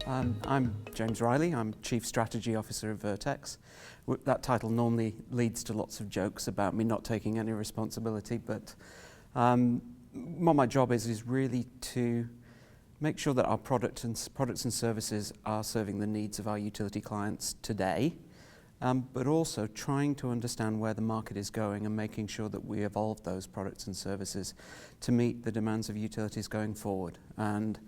I'm James Riley. I'm Chief Strategy Officer of Vertex. That title normally leads to lots of jokes about me not taking any responsibility, but what my job is really to make sure that our products and services are serving the needs of our utility clients today, but also trying to understand where the market is going and making sure that we evolve those products and services to meet the demands of utilities going forward. And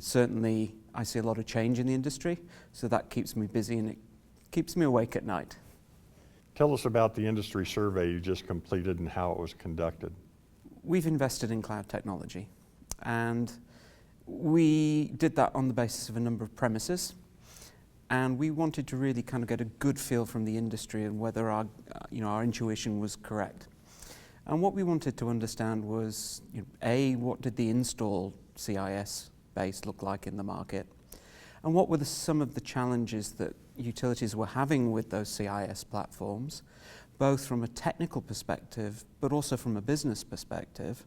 certainly I see a lot of change in the industry, so that keeps me busy and it keeps me awake at night. Tell us about the industry survey you just completed and how it was conducted. We've invested in cloud technology, and we did that on the basis of a number of premises, and we wanted to really kind of get a good feel from the industry and whether our intuition was correct. And what we wanted to understand was, what did the install CIS base look like in the market? And what were some of the challenges that utilities were having with those CIS platforms, both from a technical perspective, but also from a business perspective,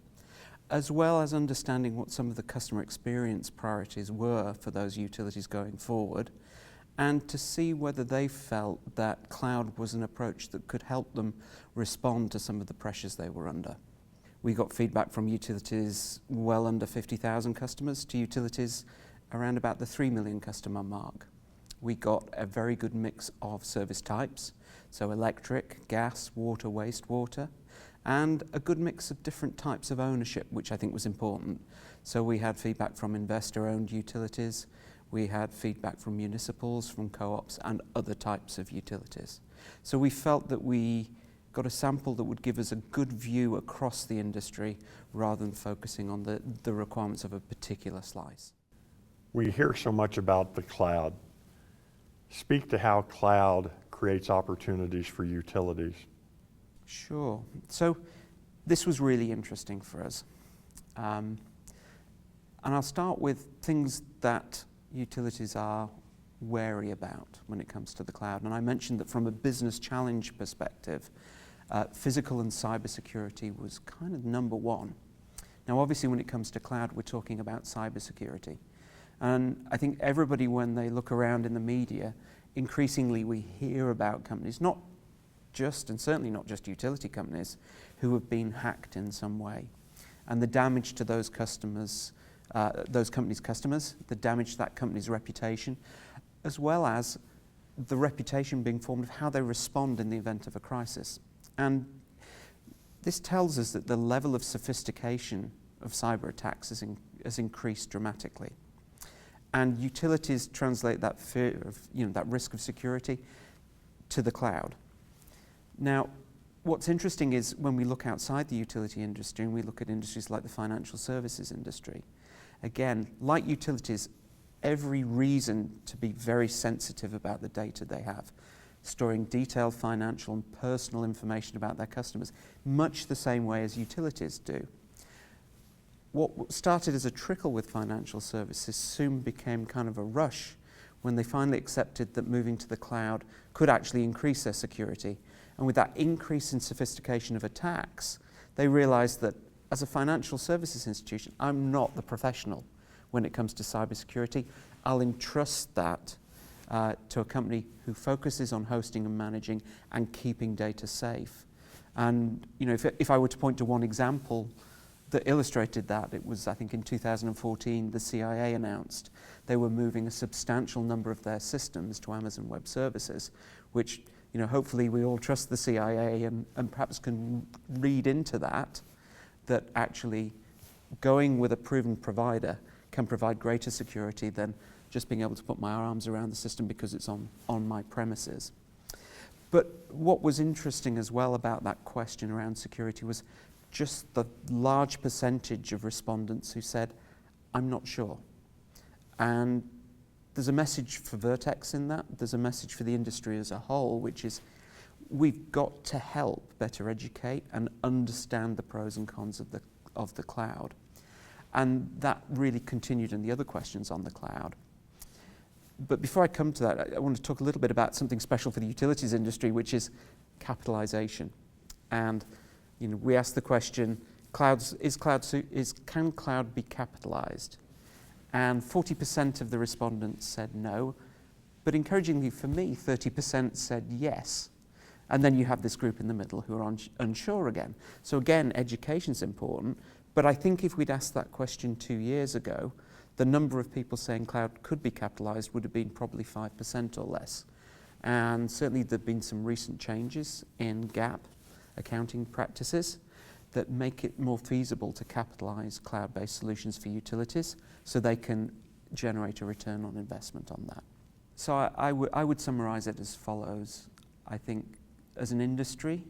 as well as understanding what some of the customer experience priorities were for those utilities going forward, and to see whether they felt that cloud was an approach that could help them respond to some of the pressures they were under. We got feedback from utilities well under 50,000 customers to utilities around about the 3 million customer mark. We got a very good mix of service types, so electric, gas, water, wastewater, and a good mix of different types of ownership, which I think was important. So we had feedback from investor-owned utilities, we had feedback from municipals, from co-ops, and other types of utilities. So we felt that we got a sample that would give us a good view across the industry rather than focusing on the requirements of a particular slice. We hear so much about the cloud. Speak to how cloud creates opportunities for utilities. Sure. So this was really interesting for us. And I'll start with things that utilities are wary about when it comes to the cloud. And I mentioned that from a business challenge perspective, physical and cybersecurity was kind of number one. Now, obviously, when it comes to cloud, we're talking about cybersecurity. And I think everybody, when they look around in the media, increasingly we hear about companies, not just, and certainly not just utility companies, who have been hacked in some way. And the damage to those customers, those companies' customers, the damage to that company's reputation, as well as the reputation being formed of how they respond in the event of a crisis. And this tells us that the level of sophistication of cyber attacks has increased dramatically. And utilities translate that fear of, that risk of security to the cloud. Now, what's interesting is when we look outside the utility industry and we look at industries like the financial services industry, again, like utilities, every reason to be very sensitive about the data they have, storing detailed financial and personal information about their customers, much the same way as utilities do. What started as a trickle with financial services soon became kind of a rush when they finally accepted that moving to the cloud could actually increase their security. And with that increase in sophistication of attacks, they realized that as a financial services institution, I'm not the professional when it comes to cybersecurity. I'll entrust that to a company who focuses on hosting and managing and keeping data safe. And if I were to point to one example that illustrated that, it was, I think, in 2014, the CIA announced they were moving a substantial number of their systems to Amazon Web Services, which, hopefully we all trust the CIA and perhaps can read into that actually going with a proven provider can provide greater security than just being able to put my arms around the system because it's on my premises. But what was interesting as well about that question around security was just the large percentage of respondents who said, I'm not sure. And there's a message for Vertex in that. There's a message for the industry as a whole, which is we've got to help better educate and understand the pros and cons of the cloud. And that really continued in the other questions on the cloud. But before I come to that, I want to talk a little bit about something special for the utilities industry, which is capitalization. And we asked the question, can cloud be capitalized? And 40% of the respondents said no, but encouragingly for me, 30% said yes. And then you have this group in the middle who are unsure again. So again, education's important, but I think if we'd asked that question 2 years ago, the number of people saying cloud could be capitalized would have been probably 5% or less. And certainly there've been some recent changes in GAAP accounting practices that make it more feasible to capitalize cloud-based solutions for utilities so they can generate a return on investment on that. So I would summarize it as follows. I think as an industry,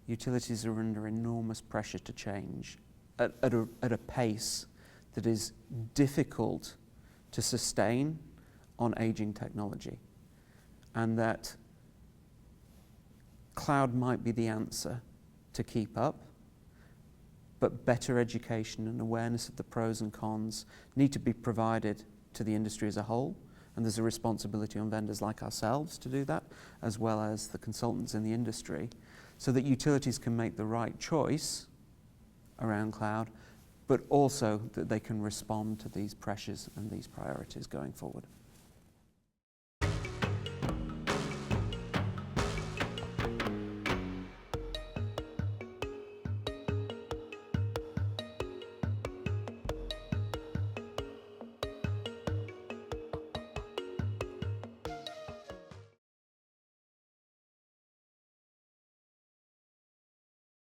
utilities are under enormous pressure to change at a pace that is difficult to sustain on aging technology, and that cloud might be the answer to keep up, but better education and awareness of the pros and cons need to be provided to the industry as a whole, and there's a responsibility on vendors like ourselves to do that, as well as the consultants in the industry, so that utilities can make the right choice around cloud, but also that they can respond to these pressures and these priorities going forward.